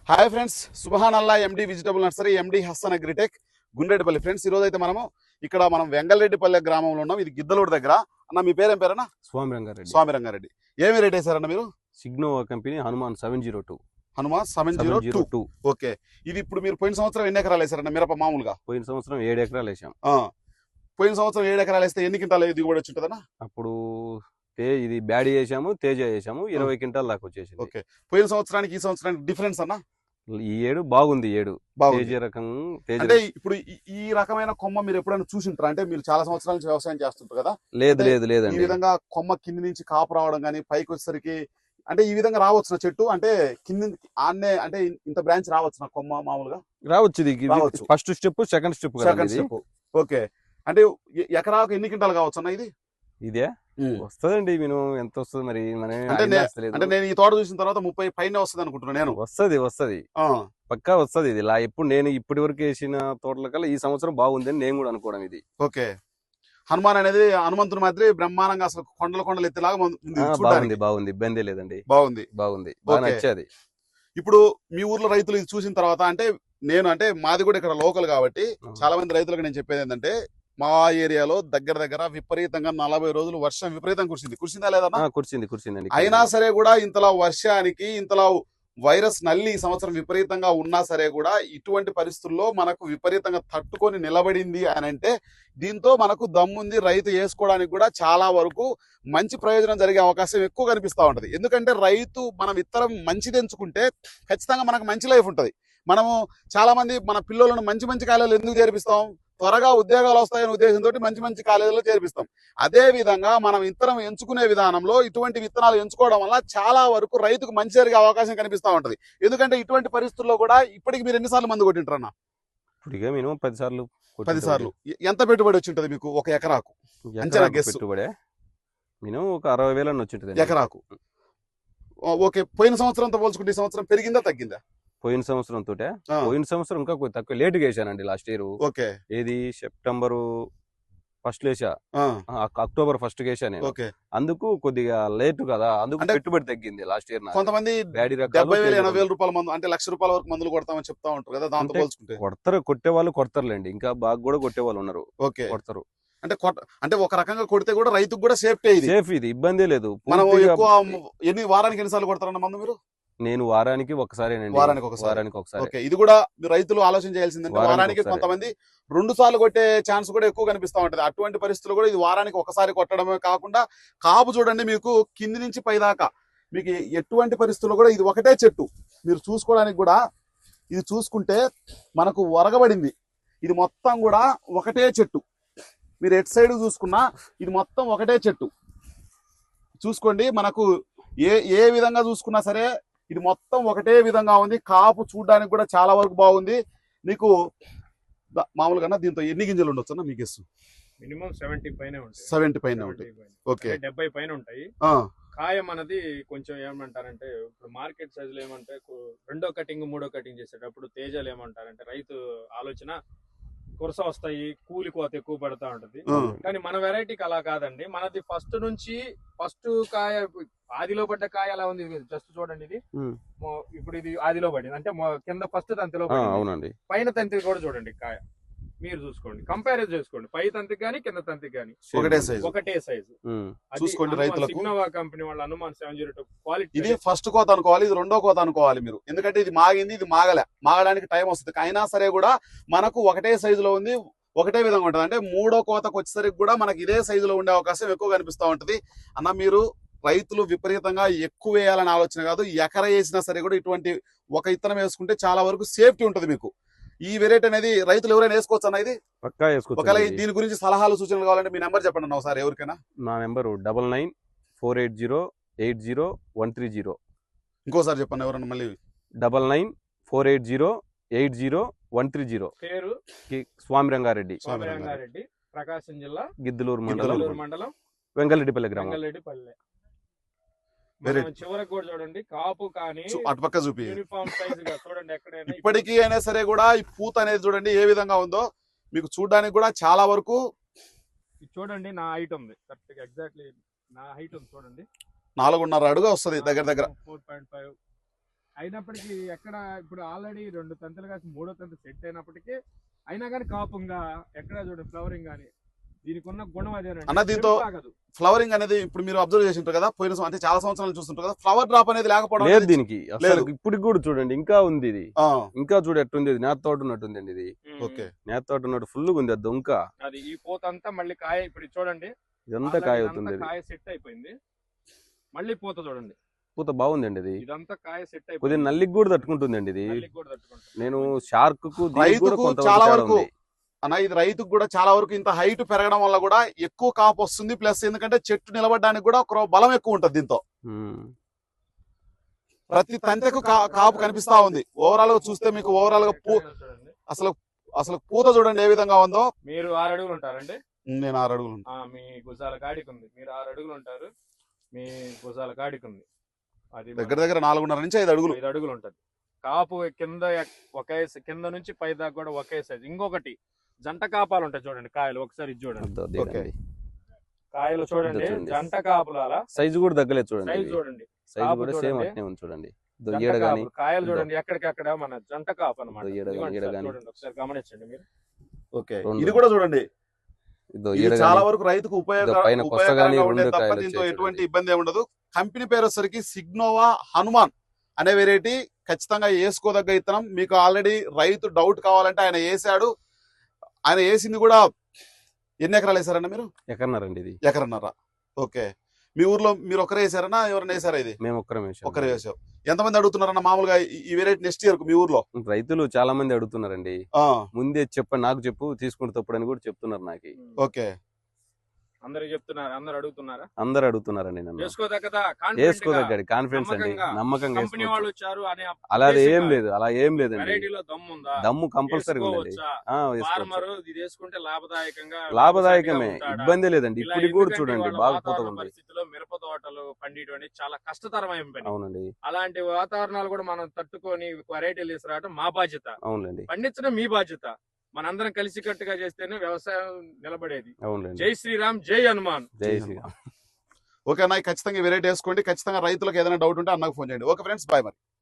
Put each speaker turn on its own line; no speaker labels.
Hi friends, సుబహానల్లా MD vegetable nursery, MD Hasan agritech, Gundreddipalli. Friends, ఈ రోజు అయితే ఇక్కడ మనం వెంగళరెడ్డిపల్లి గ్రామంలో ఉన్నాం. ఇది గిద్దలూరు దగ్గర. అన్న, మీ పేరేం పేరన్నా?
స్వామి రంగారెడ్డి.
స్వామి రంగారెడ్డి. ఏమి రేట్ వేసారన్న మీరు?
సిగ్నోవా కంపెనీ హనుమాన్ 702.
హనుమాన్ 702. ఓకే. ఇది ఇప్పుడు మీరు పోయిన సంవత్సరం ఎన్ని ఎకరాలు వేసారన్న మిరప? మామూలుగా
పోయిన సంవత్సరం 7 ఎకరాలు వేసాం.
పోయిన సంవత్సరం 7 ఎకరాలు వేస్తే ఎన్ని క్వింటాలు దిగుబడి వచ్చి ఉంటుందన్నా?
అప్పుడు ఇది బ్యాడీ వేసాము, తేజ వేసాము, 20 క్వింటాల్ దాకా వచ్చేసింది.
ఓకే. పోయిన సంవత్సరానికి ఈ సంవత్సరానికి డిఫరెన్స్ అన్న?
ఈ ఏడు బాగుంది. తేజ రకం.
అంటే ఇప్పుడు ఈ రకమైన కొమ్మ మీరు ఎప్పుడైనా చూసింటారా? అంటే మీరు చాలా సంవత్సరాల నుంచి వ్యవసాయం చేస్తుంటారు కదా.
లేదండి.
ఈ విధంగా కొమ్మ కింది నుంచి కాపు రావడం కానీ, పైకి వచ్చేసరికి అంటే ఈ విధంగా రావచ్చు చెట్టు? అంటే కింది ఆన్నే అంటే ఇంత బ్రాంచ్ రావచ్చు కొమ్మ మామూలుగా?
రావచ్చు. First step, second step.
Okay. అంటే ఎకరాకు ఎన్ని క్వింటాలు కావచ్చు అన్న ఇది?
ఇదే వస్తుందండి. మినిమం ఎంత వస్తుంది మరి?
అంటే నేను ఈ తోట చూసిన తర్వాత 30 పైన వస్తుంది అనుకుంటున్నాను నేను.
వస్తుంది పక్కా వస్తుంది. ఇది నేను ఇప్పటి వరకు వేసిన తోటల కల్లా ఈ సంవత్సరం బాగుంది అని నేను కూడా అనుకోవడం. ఇది
ఓకే. హనుమాన్ అనేది హనుమంతుని మాదిరి బ్రహ్మాండంగా అసలు కొండలు ఎత్తేలాగా
బాగుంది. ఇబ్బంది లేదండి.
బాగుంది.
బాగా నచ్చేది.
ఇప్పుడు మీ ఊర్లో రైతులు ఇది చూసిన తర్వాత అంటే మాది కూడా ఇక్కడ లోకల్ కాబట్టి చాలా మంది రైతులకు నేను చెప్పేది ఏంటంటే, మా ఏరియాలో దగ్గర విపరీతంగా 40 రోజులు వర్షం విపరీతంగా కురిసిందా లేదా?
కురిసిందండి.
అయినా సరే కూడా ఇంతలా వర్షానికి, ఇంతలా వైరస్ నల్లి ఈ సంవత్సరం విపరీతంగా ఉన్నా సరే కూడా ఇటువంటి పరిస్థితుల్లో మనకు విపరీతంగా తట్టుకొని నిలబడింది అని అంటే, దీంతో మనకు దమ్ముంది. రైతు వేసుకోవడానికి కూడా చాలా వరకు మంచి ప్రయోజనం జరిగే అవకాశం ఎక్కువ కనిపిస్తూ ఉంటది. ఎందుకంటే రైతు మన విత్తనం మంచిది ఎంచుకుంటే ఖచ్చితంగా మనకు మంచి లైఫ్ ఉంటది. మనము చాలా మంది మన పిల్లలను మంచి కాలేజీలు ఎందుకు చేర్పిస్తాం? త్వరగా ఉద్యోగాలు వస్తాయనే ఉద్దేశంతో మంచి కాలేజీలో చేర్పిస్తాం. అదే విధంగా మనం విత్తనం ఎంచుకునే విధానంలో ఇటువంటి విత్తనాలు ఎంచుకోవడం వల్ల చాలా వరకు రైతుకు మంచి జరిగే అవకాశం కనిపిస్తూ ఉంటది. ఎందుకంటే ఇటువంటి పరిస్థితుల్లో కూడా ఇప్పటికి మీరు ఎన్నిసార్లు మందు కొట్టింటారన్నా?
మినిమం 10
సార్లు. ఎంత పెట్టుబడి వచ్చి ఉంటది మీకు ఒక ఎకరాకు? అంచనా గెస్.
పెట్టుబడి మినిమం ఒక 60,000 అని వచ్చి ఉంటది
ఎకరాకు. ఓకే. పోయిన సంవత్సరంతో పోల్చుకుంటే ఈ సంవత్సరం పెరిగిందా తగ్గిందా?
పోయిన సంవత్సరం ఇంకా తక్కువ లేటుగా వేసానండి. లాస్ట్ ఇయర్ ఏది సెప్టెంబర్ 1 వేసా, అక్టోబర్ 1 వేసా నేను. అందుకు కొద్దిగా లేటు కదా, అందుకు పెట్టుబడి తగ్గింది లాస్ట్ ఇయర్.
కొంతమంది 70,000-80,000 రూపాయల మందు అంటే ₹1,00,000 వరకు మందులు కొడతామని చెప్తా ఉంటారు కదా, దాంతో పోల్చుకుంటే?
కొట్టేవాళ్ళు కొడతారులేండి. ఇంకా బాగా కూడా కొట్టేవాళ్ళు ఉన్నారు. కొడతారు.
అంటే ఒక రకంగా కొడితే కూడా రైతుకు కూడా సేఫ్.
ఇది ఇబ్బంది లేదు.
మనం ఎక్కువ వారానికి ఎన్నిసార్లు కొడతారన్న మందు మీరు?
నేను వారానికి ఒకసారి.
ఇది కూడా రైతులు ఆలోచన చేయాల్సిందంటే, వారానికి కొంతమంది 2 సార్లు కొట్టే ఛాన్స్ కూడా ఎక్కువ కనిపిస్తా ఉంటది. అటువంటి పరిస్థితులు కూడా ఇది వారానికి ఒకసారి కొట్టడమే కాకుండా, కాపు చూడండి మీకు కింది నుంచి పై దాకా మీకు ఎటువంటి పరిస్థితుల్లో కూడా ఇది ఒకటే చెట్టు. మీరు చూసుకోవడానికి కూడా ఇది చూసుకుంటే మనకు వరగబడింది. ఇది మొత్తం కూడా ఒకటే చెట్టు. మీరు ఎటు సైడ్ చూసుకున్నా ఇది మొత్తం ఒకటే చెట్టు. చూసుకోండి, మనకు ఏ విధంగా చూసుకున్నా సరే ఇది మొత్తం ఒకటే విధంగా ఉంది. కాపు చూడడానికి కూడా చాలా వరకు బాగుంది. నీకు మామూలుగా దీంతో ఎన్ని గింజలు ఉండొచ్చు అన్న మీకు?
మినిమం 70 పైన ఉంటాయి.
ఓకే.
70 పైన ఉంటాయి. కాయం అనేది కొంచెం ఏమంటారంటే, ఇప్పుడు మార్కెట్ సైజులో ఏమంటే 2వ కటింగ్ 3వ కటింగ్ చేసేటప్పుడు తేజాలు ఏమంటారంటే, రైతు ఆలోచన కురస వస్తాయి, కూలి కోత ఎక్కువ పడతా ఉంటది. కానీ మన వెరైటీకి అలా కాదండి. మనది ఫస్ట్ కాయ ఆదిలో పడ్డ కాయ అలా ఉంది. జస్ట్ చూడండి, ఇది ఇప్పుడు ఇది ఆదిలో పడింది అంటే కింద ఫస్ట్ తంతిలో పడింది. పైన తంతి కూడా చూడండి, కాయ మీరు చూసుకోండి, కంపేర్ చేసుకోండి. పై తంతికి గానీ కింద తంతికి గానీ ఒకటే సైజు
చూసుకోండి. రైతులకు
సిగ్నోవా కంపెనీ వాళ్ళ హనుమాన్ 702 క్వాలిటీ.
ఇది ఫస్ట్ కోత అనుకోవాలి, ఇది 2వ కోత అనుకోవాలి మీరు. ఎందుకంటే ఇది మాగింది, ఇది మాగడానికి టైం వస్తుంది. అయినా సరే కూడా మనకు ఒకటే సైజులో ఉంది, ఒకటే విధంగా ఉంటుంది. అంటే 3వ కోతకు వచ్చేసరికి కూడా మనకి ఇదే సైజులో ఉండే అవకాశం ఎక్కువ కనిపిస్తూ ఉంటది. అన్న, మీరు రైతులు విపరీతంగా ఎక్కువ వేయాలని ఆలోచన కాదు. ఎకర వేసినా సరే కూడా ఇటువంటి ఒక ఇత్తనం వేసుకుంటే చాలా వరకు సేఫ్టీ ఉంటుంది మీకు. ఈ వెరైటీ అనేది రైతులు ఎవరైనా వేసుకోవచ్చు అన్న? ఇది
పక్కా వేసుకోవచ్చు.
ఒకవేళ దీని గురించి సలహాలు సూచనలు కావాలంటే మీ నెంబర్ చెప్పండి అన్న ఒకసారి ఎవరికైనా.
నా నెంబర్ 9948080130.
ఇంకోసారి చెప్పండి ఎవరన్నా మళ్ళీ.
9948080130.
పేరు
స్వామి రంగారెడ్డి,
ప్రకాశం జిల్లా,
గిద్దలూరు మండలం,
వెంగళరెడ్డిపల్లి
గ్రామం.
చివరకు కూడా చూడండి, కాపు కానీ
అటుపక్క చూపి
యూనిఫామ్ సైజ్ గా చూడండి. ఎక్కడైనా
ఇప్పటికీ అయినా సరే కూడా ఈ పూత అనేది చూడండి ఏ విధంగా ఉందో. మీకు చూడడానికి కూడా చాలా వరకు
చూడండి. నా హైట్ ఉంది కరెక్ట్, ఎగ్జాక్ట్లీ నా హైట్ ఉంది చూడండి.
4.5 అడుగు వస్తుంది దగ్గర.
4.5 అయినప్పటికీ ఎక్కడ ఇప్పుడు ఆల్రెడీ 2 తంతులు కాసి 3వ తంతు సెట్ అయినప్పటికీ అయినా కానీ కాపుంగా ఎక్కడ చూడండి ఫ్లవరింగ్ కానీ దీనికి ఉన్న గుణం అదేనండి.
అన్న దీంతో ఫ్లవరింగ్ అనేది ఇప్పుడు మీరు అబ్జర్వ్ చేసి ఉంటారు కదా, పోయిన అంటే చాలా సంవత్సరాలు చూస్తుంటారు కదా, ఫ్లవర్ డ్రాప్ అనేది లేకపోవడం
లేదు దీనికి అసలు. ఇప్పుడు కూడా చూడండి ఇంకా ఉంది ఇది, ఇంకా చూడు ఎట్టుంది, ఇది నేత తోట ఉన్నట్టుంది అండి ఇది.
ఓకే,
నేత తోట ఉన్నట్టు ఫుల్ ఉంది అది ఇంకా.
అది ఈ పూత అంతా మళ్ళీ కాయ ఇప్పుడు చూడండి
ఇదంతా కాయ అవుతుంది,
కాయ సెట్ అయిపోయింది. మళ్ళీ పూత చూడండి,
పూత బాగుందండి ఇది.
ఇదంతా కాయ సెట్ అయిపోయింది,
కొద్దిగా నల్లికి కూడా తట్టుకుంటుందండి ఇది. నేను
నేను
షార్క్ కు
రైతుకు చాలా వరకు అన్న ఇది రైతుకు కూడా చాలా వరకు ఇంత హైట్ పెరగడం వల్ల కూడా ఎక్కువ కాపు వస్తుంది. ప్లస్ ఎందుకంటే చెట్టు నిలబడడానికి కూడా ఒక బలం ఎక్కువ ఉంటది దీంతో. ప్రతి తంతెకు కాపు కనిపిస్తా ఉంది. ఓవరాల్ గా చూస్తే మీకు ఓవరాల్ గా అసలు అసలు పూత చూడండి ఏ విధంగా ఉందో.
మీరు 6 అడుగులు ఉంటారండి,
నేను 6 అడుగులు
మీ భుజాల కాడికి ఉంది. మీరు 6 అడుగులు ఉంటారు, మీ భుజాల కాడికి ఉంది. అది
దగ్గర దగ్గర 4.5 నుంచి 5 అడుగులు
5 అడుగులు ఉంటది. కాపు కింద ఒకే కింద నుంచి పై దాకా కూడా ఒకే సైజ్. ఇంకొకటి జంట కాపాలు ఉంటాయి చూడండి కాయలు, ఒకసారి ఇది చూడండి కాయలు చూడండి, జంట కాపుల
సైజు కూడా తగ్గలేదు చూడండి,
సైజ్ చూడండి,
సైజు కూడా సేమ్ అట్నే ఉంది చూడండి.
కాయలు చూడండి ఎక్కడికక్కడ మన జంట కాపు అన్నమాట. ఒకసారి గమనించండి మీరు.
ఓకే, ఇది కూడా చూడండి, చాలా వరకు రైతుకు ఉపయోగకరంగా ఉండేది తప్ప దీంతో ఎటువంటి ఇబ్బంది ఏమి ఉండదు. కంపెనీ పేరు వచ్చరికి సిగ్నోవా హనుమాన్ అనే వెరైటీ ఖచ్చితంగా వేసుకోదగ్గ ఇత్తనం. మీకు ఆల్రెడీ రైతు డౌట్ కావాలంటే ఆయన వేసాడు, ఆయన వేసింది కూడా. ఎన్ని ఎకరాలు వేసారన్న మీరు?
ఎకరన్నారండి ఇది.
ఎకరన్నారా? ఓకే, మీ ఊర్లో మీరు ఒక్కరే వేసారన్నా ఎవరైనా వేసారా? ఇది
మేము
ఒక్కరే వేసాం. ఎంతమంది అడుగుతున్నారన్న మామూలుగా ఈ వెరైటీ నెక్స్ట్ ఇయర్ మీ ఊర్లో?
రైతులు చాలా మంది అడుగుతున్నారండి. ముందే చెప్పండి, నాకు చెప్పు తీసుకుంటే తప్పుడని కూడా చెప్తున్నారు నాకు.
ఓకే, అందరూ చెప్తున్నారు, అందరు అడుగుతున్నారా?
అందరు అడుగుతున్నారండి నన్ను. వేసుకోదగ్గది కాన్ఫిడెన్స్ అండి, నమ్మకంగా అలా ఏం లేదు, అలా ఏం లేదండి. దమ్ము కంపల్సరీ ఉందండి. లాభదాయకమే, ఇబ్బంది లేదండి. ఇప్పుడు కూడా చూడండి బాగా పూత ఉంది.
మిరప తోటలు పండిటువంటి చాలా కష్టతరమైన.
అవునండి,
అలాంటి వాతావరణాలు కూడా మనం తట్టుకొని వెరైటీలు తీసుకురావడం మా బాధ్యత.
అవునండి,
పండించడం మీ బాధ్యత. మనందరం కలిసి కట్టుగా చేస్తేనే వ్యవసాయం నిలబడేది.
అవునండి.
జై శ్రీరామ్, జై హనుమాన్.
జై శ్రీరామ్.
ఓకే అన్న, ఖచ్చితంగా వెరైటీ వేసుకోండి. ఖచ్చితంగా రైతులకు ఏదైనా డౌట్ ఉంటే అన్నకు ఫోన్ చేయండి. ఓకే ఫ్రెండ్స్, బాయ్ మరి.